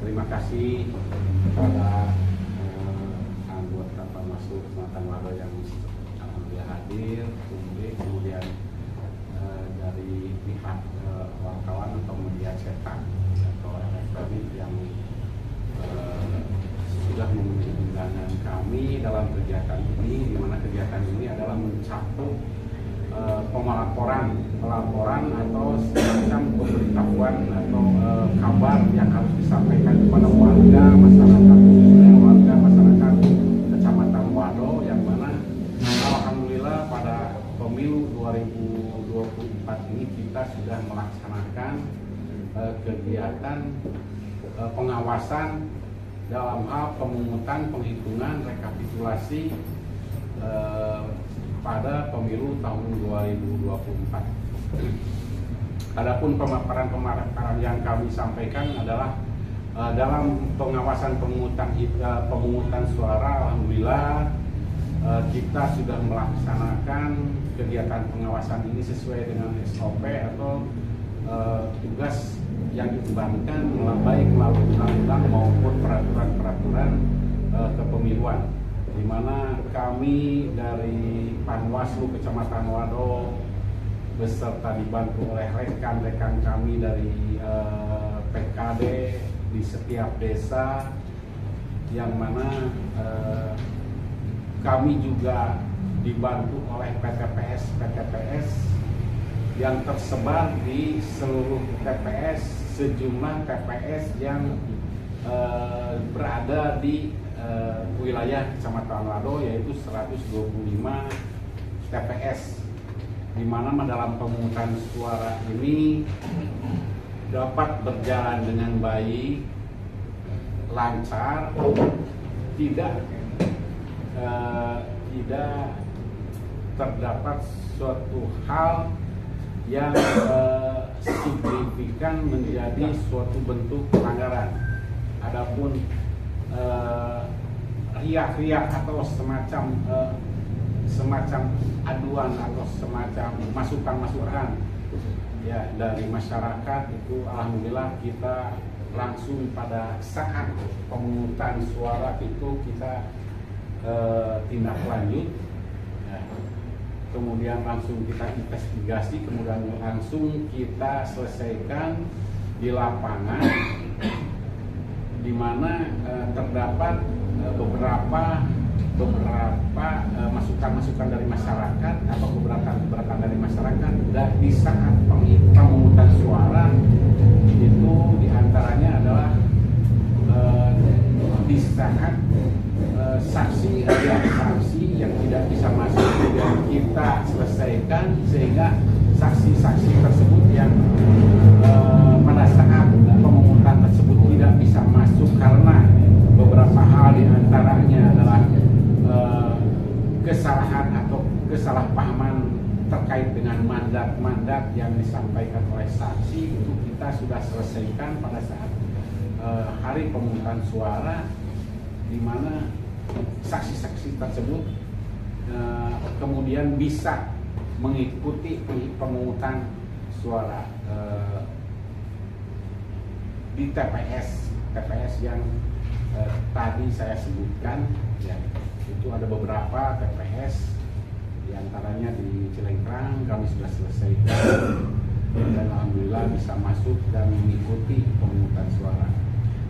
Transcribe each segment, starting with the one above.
terima kasih kepada anggota Panwaslu Kecamatan Wado yang alhamdulillah hadir, kemudian dari pihak wartawan atau media cetak atau elektronik yang sudah memenuhi undangan kami dalam kegiatan ini, di mana kegiatan ini adalah mencakup pelaporan atau semacam pemberitahuan atau kabar yang harus disampaikan kepada warga masyarakat, khususnya warga masyarakat Kecamatan Wado, yang mana alhamdulillah pada pemilu 2024 ini kita sudah melaksanakan kegiatan pengawasan dalam hal pemungutan, penghitungan, rekapitulasi pada pemilu tahun 2024. Adapun pemaparan yang kami sampaikan adalah dalam pengawasan pemungutan suara, alhamdulillah kita sudah melaksanakan kegiatan pengawasan ini sesuai dengan SOP atau tugas yang diembankan baik melalui undang-undang maupun peraturan-peraturan kepemiluan, di mana kami dari Panwaslu Kecamatan Wado beserta dibantu oleh rekan-rekan kami dari PKD di setiap desa, yang mana kami juga dibantu oleh PTPS yang tersebar di seluruh TPS, sejumlah TPS yang berada di wilayah Kecamatan Wado, yaitu 125 TPS, di mana dalam pemungutan suara ini dapat berjalan dengan baik, lancar, tidak terdapat suatu hal yang signifikan menjadi suatu bentuk pelanggaran. Adapun riak-riak atau semacam aduan atau semacam masukan-masukan ya dari masyarakat, itu alhamdulillah kita langsung pada saat pemungutan suara itu kita tindak lanjut ya. Kemudian langsung kita investigasi, kemudian langsung kita selesaikan di lapangan, di mana terdapat beberapa masukan-masukan dari masyarakat atau keberatan dari masyarakat. Dan di saat pemungutan suara itu diantaranya adalah di saat saksi yang tidak bisa masuk kemudian kita selesaikan, sehingga saksi-saksi tersebut yang pada saat pemungutan tersebut tidak bisa masuk karena beberapa hal, diantaranya adalah kesalahan atau kesalahpahaman terkait dengan mandat yang disampaikan oleh saksi, itu kita sudah selesaikan pada saat hari pemungutan suara, di mana saksi-saksi tersebut kemudian bisa mengikuti pemungutan suara di TPS yang tadi saya sebutkan ya. Itu ada beberapa TPS, diantaranya di Cilengkrang kami sudah selesaikan, dan alhamdulillah bisa masuk dan mengikuti pemungutan suara.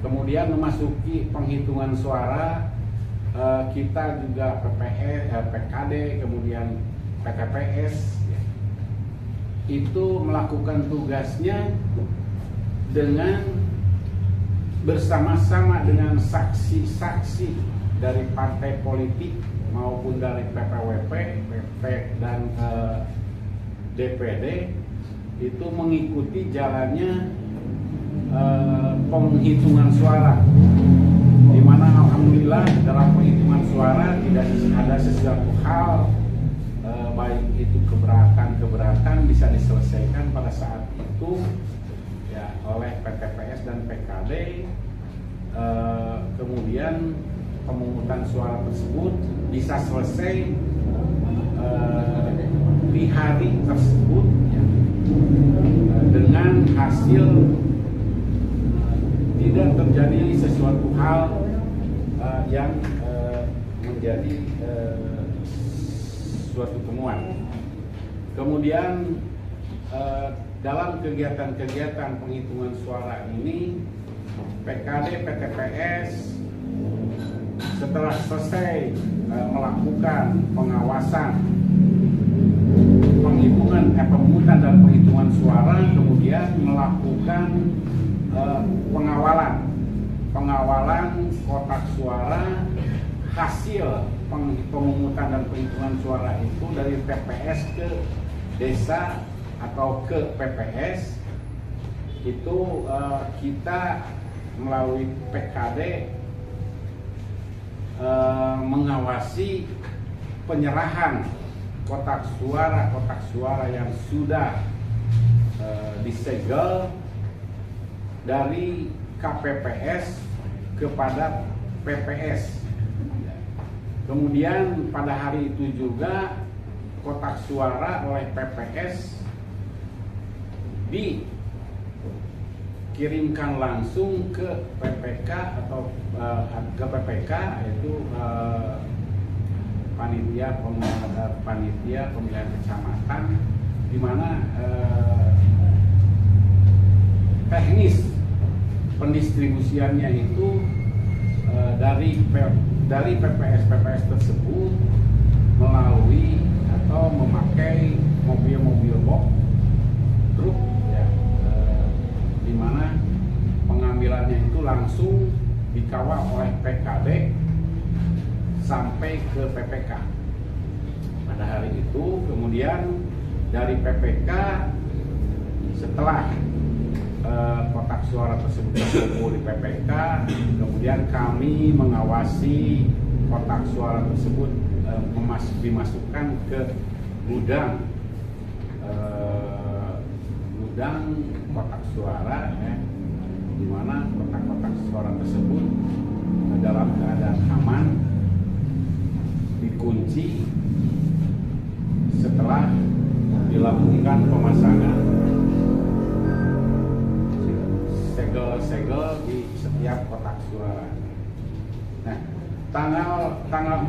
Kemudian memasuki penghitungan suara, kita juga PKD, kemudian PTPS ya, itu melakukan tugasnya dengan bersama-sama dengan saksi-saksi dari partai politik maupun dari PPWP, PP dan DPD, itu mengikuti jalannya penghitungan suara, di mana alhamdulillah dalam penghitungan suara tidak ada sesuatu hal baik itu keberatan bisa diselesaikan pada saat itu ya oleh PTPS dan PKD. Kemudian pemungutan suara tersebut bisa selesai di hari tersebut ya, dengan hasil tidak menjadi sesuatu hal yang menjadi suatu temuan. Kemudian dalam kegiatan-kegiatan penghitungan suara ini, PKD PTPS setelah selesai melakukan pengawasan pemungutan dan penghitungan suara, kemudian melakukan pengawalan kotak suara hasil pemungutan dan penghitungan suara itu dari TPS ke desa atau ke PPS. Itu kita melalui PKD mengawasi penyerahan kotak suara yang sudah disegel dari KPPS kepada PPS. Kemudian pada hari itu juga kotak suara oleh PPS dikirimkan langsung ke PPK atau ke PPK, yaitu panitia pemilihan kecamatan, di mana teknis pendistribusiannya itu dari PPS tersebut melalui atau memakai mobil-mobil box truk, ya, di mana pengambilannya itu langsung dikawal oleh PKD sampai ke PPK pada hari itu. Kemudian dari PPK, setelah kotak suara tersebut terkumpul di PPK, kemudian kami mengawasi kotak suara tersebut dimasukkan ke gudang kotak suara, di mana kotak-kotak suara tersebut dalam keadaan aman, dikunci setelah dilakukan pemasangan segel di setiap kotak suara. Nah, tanggal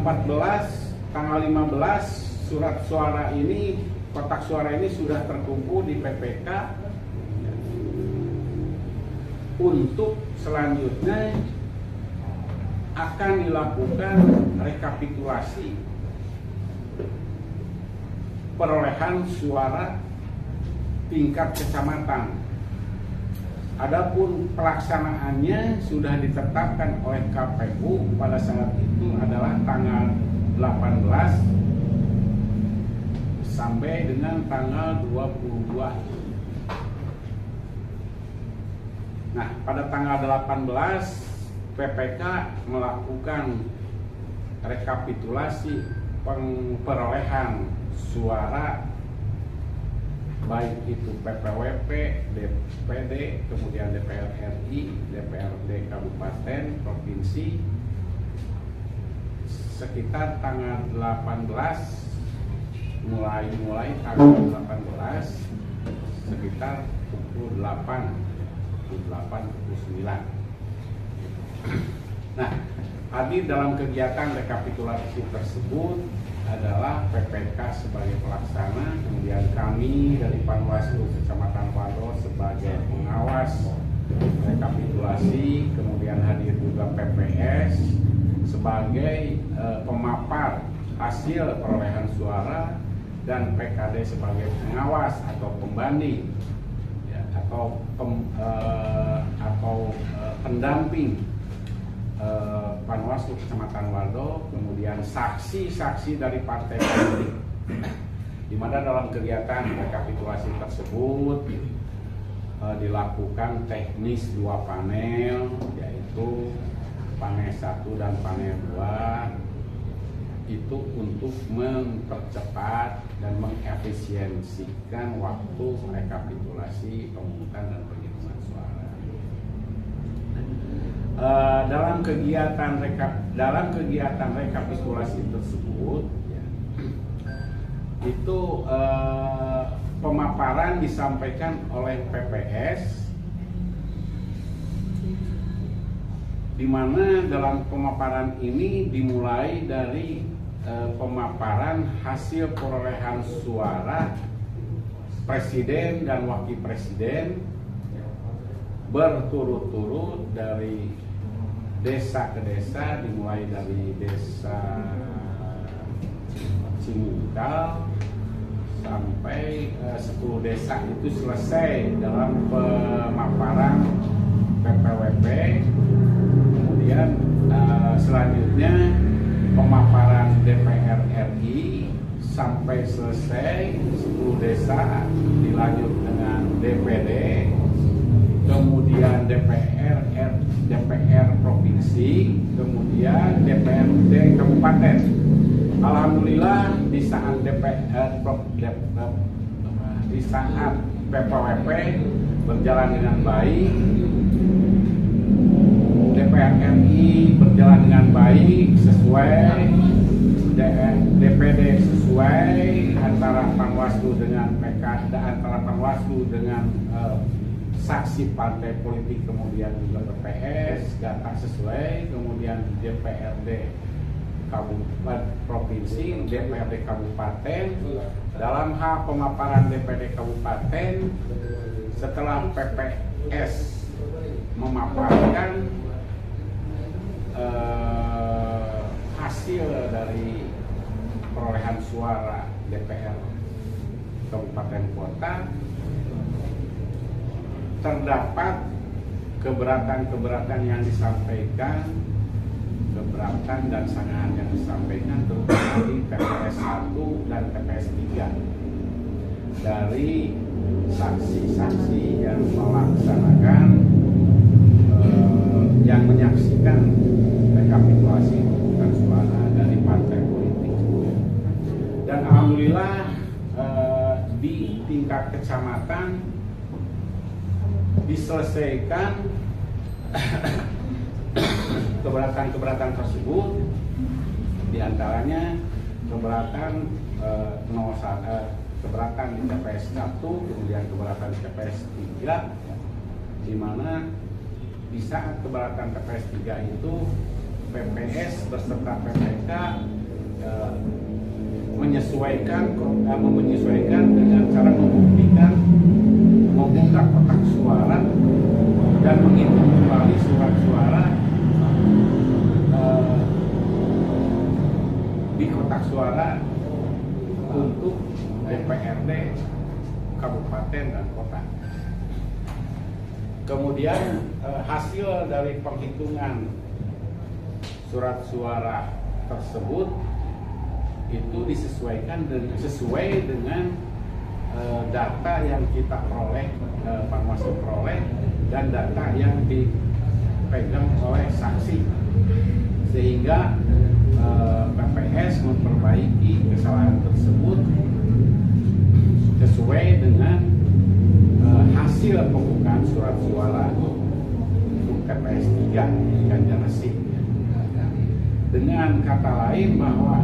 14, tanggal 15 surat suara ini, kotak suara ini sudah terkumpul di PPK. Untuk selanjutnya akan dilakukan rekapitulasi perolehan suara tingkat kecamatan. Adapun pelaksanaannya sudah ditetapkan oleh KPU pada saat itu adalah tanggal 18 sampai dengan tanggal 22. Nah, pada tanggal 18 PPK melakukan rekapitulasi perolehan suara, baik itu PPWP, DPD, kemudian DPR RI, DPRD Kabupaten, Provinsi, sekitar tanggal 18, mulai tanggal 18 sekitar pukul 8:09. Nah, hadir dalam kegiatan rekapitulasi tersebut adalah PPK sebagai pelaksana, kemudian kami dari Panwaslu Kecamatan Wado sebagai pengawas rekapitulasi, kemudian hadir juga PPS sebagai pemapar hasil perolehan suara, dan PKD sebagai pengawas atau pembanding, ya, atau pendamping Panwaslu Kecamatan Wado, kemudian saksi-saksi dari partai politik, di mana dalam kegiatan rekapitulasi tersebut dilakukan teknis 2 panel, yaitu panel 1 dan panel 2, itu untuk mempercepat dan mengefisiensikan waktu rekapitulasi pemungutan dan penghitungan suara. Dalam kegiatan rekapitulasi tersebut, ya, itu pemaparan disampaikan oleh PPS di mana dalam pemaparan ini dimulai dari pemaparan hasil perolehan suara presiden dan wakil presiden berturut-turut dari desa ke desa, dimulai dari desa Cimungkal sampai 10 desa itu selesai dalam pemaparan PPWP. Kemudian selanjutnya pemaparan DPR RI sampai selesai 10 desa, dilanjut dengan DPD, kemudian DPR provinsi, kemudian DPRD kabupaten. Alhamdulillah di saat di saat PPWP berjalan dengan baik, DPR RI berjalan dengan baik sesuai, DPD sesuai, antara Panwaslu dengan PK, antara Panwaslu dengan saksi partai politik, kemudian juga PPS data sesuai, kemudian DPRD kabupaten provinsi, DPRD kabupaten. Dalam hal pemaparan DPRD kabupaten, setelah PPS memaparkan hasil dari perolehan suara DPR kabupaten kota, terdapat keberatan-keberatan yang disampaikan, keberatan dan sanggahan yang disampaikan terutama di TPS 1 dan TPS 3 dari saksi-saksi yang melaksanakan yang menyaksikan rekapitulasi pemungutan suara dari partai politik. Dan alhamdulillah di tingkat kecamatan diselesaikan keberatan-keberatan tersebut, diantaranya keberatan keberatan di TPS 1, kemudian keberatan di TPS 3, di mana di saat keberatan TPS 3 itu PPS beserta PPK menyesuaikan dengan cara membuktikan, membuka kotak suara dan menghitung kembali surat suara di kotak suara untuk DPRD kabupaten dan kota. Kemudian hasil dari penghitungan surat suara tersebut itu disesuaikan sesuai dengan data yang kita peroleh, Panwaslu peroleh, dan data yang dipegang oleh saksi, sehingga PPS memperbaiki kesalahan tersebut sesuai dengan hasil pembukaan surat suara untuk TPS 3 Banjarnegara. Dengan kata lain bahwa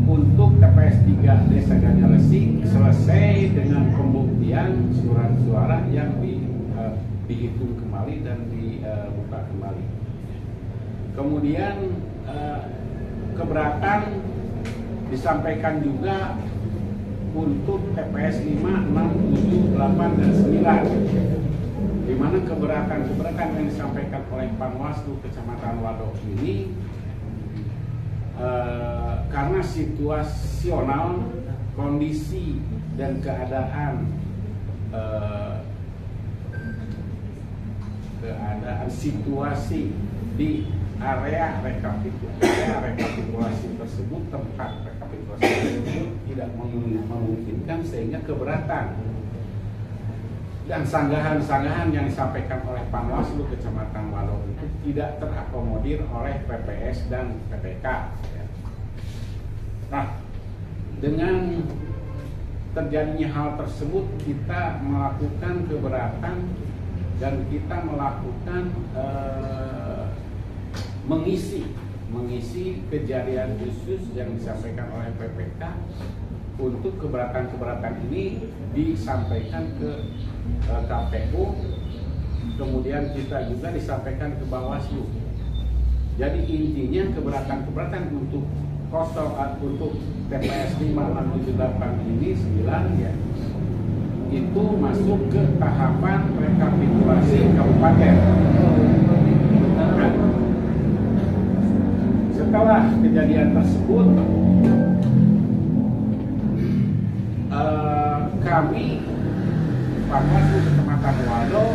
untuk TPS 3 Desa Banjarnegara selesai dengan pembuktian surat suara yang dihitung kembali dan dibuka kembali. Kemudian keberatan disampaikan juga untuk TPS 5, 6, 7, 8, dan 9, di mana keberatan yang disampaikan oleh Panwaslu Kecamatan Wadok ini karena situasional, kondisi dan keadaan situasi di area rekapitulasi tersebut, tempat rekapitulasi tersebut tidak memungkinkan, sehingga keberatan dan sanggahan-sanggahan yang disampaikan oleh Panwaslu Kecamatan Wadok itu tidak terakomodir oleh PPS dan PPK. Nah, dengan terjadinya hal tersebut, kita melakukan keberatan dan kita melakukan mengisi kejadian khusus yang disampaikan oleh PPK. Untuk keberatan-keberatan ini disampaikan ke KPU, kemudian kita juga disampaikan ke Bawaslu. Jadi intinya keberatan untuk untuk TPS 5678 ini 9 ya, itu masuk ke tahapan rekapitulasi kabupaten. Nah, setelah kejadian tersebut, kami Bawaslu Kecamatan Wado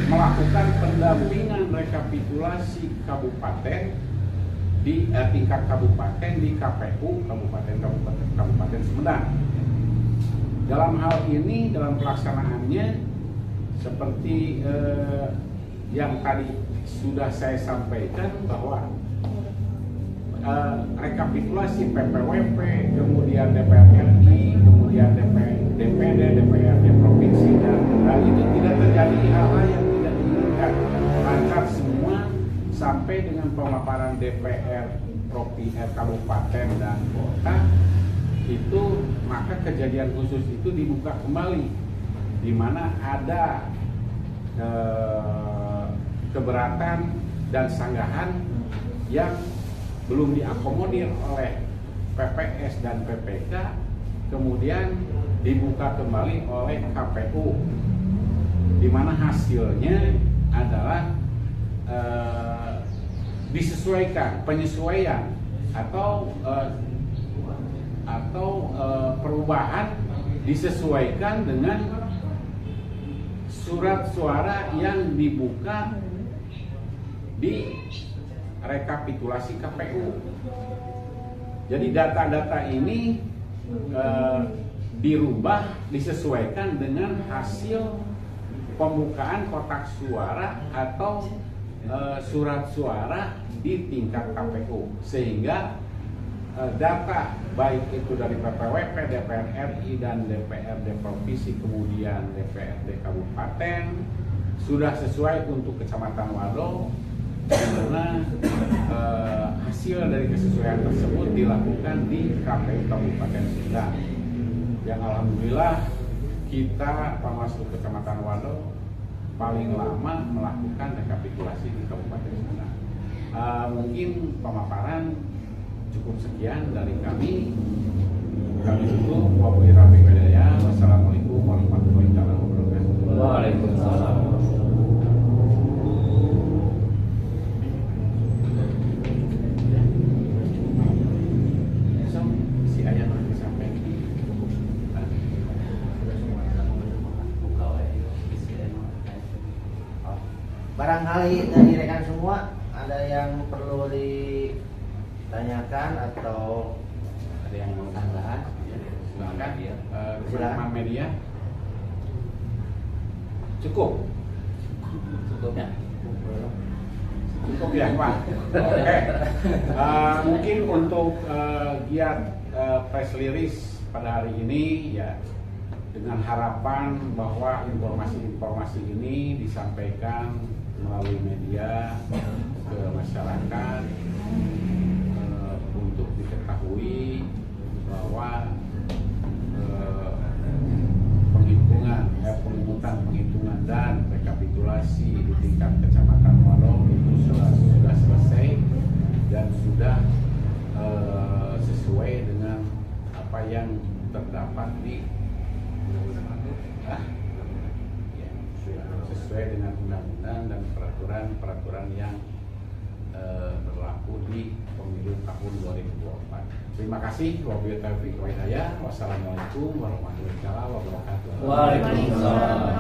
melakukan pendampingan rekapitulasi kabupaten di tingkat kabupaten di KPU Kabupaten Sumedang. Dalam hal ini, dalam pelaksanaannya seperti yang tadi sudah saya sampaikan bahwa rekapitulasi PPWP, kemudian DPR RI, kemudian DPD, DPRD provinsi dan itu tidak terjadi hal-hal yang tidak diinginkan, lancar semua sampai dengan pemaparan DPR provinsi, kabupaten dan kota itu, maka kejadian khusus itu dibuka kembali, di mana ada keberatan dan sanggahan yang belum diakomodir oleh PPS dan PPK, kemudian dibuka kembali oleh KPU, di mana hasilnya adalah penyesuaian atau perubahan disesuaikan dengan surat suara yang dibuka di rekapitulasi KPU. Jadi data-data ini dirubah, disesuaikan dengan hasil pembukaan kotak suara atau surat suara di tingkat KPU, sehingga data baik itu dari PPWP, DPR RI dan DPRD provinsi, kemudian DPRD kabupaten sudah sesuai untuk Kecamatan Wado, karena hasil dari kesesuaian tersebut dilakukan di KPU Kabupaten Sumedang. Yang alhamdulillah kita Bawaslu Kecamatan Wado paling lama melakukan rekapitulasi di Kabupaten Sumedang. Mungkin pemaparan cukup sekian dari kami. Kami tutup. Wassalamualaikum warahmatullahi wabarakatuh. Waalaikumsalam. Barangkali dari rekan semua ada yang perlu ditanyakan atau Ada yang mau tambahan? Silakan ya. Teman media. Cukup. Cukupnya. Cukup ya, Pak. Oke. Mungkin untuk giat press release pada hari ini ya, dengan harapan bahwa informasi-informasi ini disampaikan melalui media ke masyarakat untuk diketahui bahwa penghitungan dan rekapitulasi di tingkat Kecamatan Wado itu sudah selesai dan sudah sesuai dengan apa yang terdapat di sesuai dengan undang-undang dan peraturan yang berlaku di pemilu tahun 2024. Terima kasih. Wabillahi taufiq wal hidayah. Wassalamualaikum warahmatullahi wabarakatuh. Waalaikumsalam.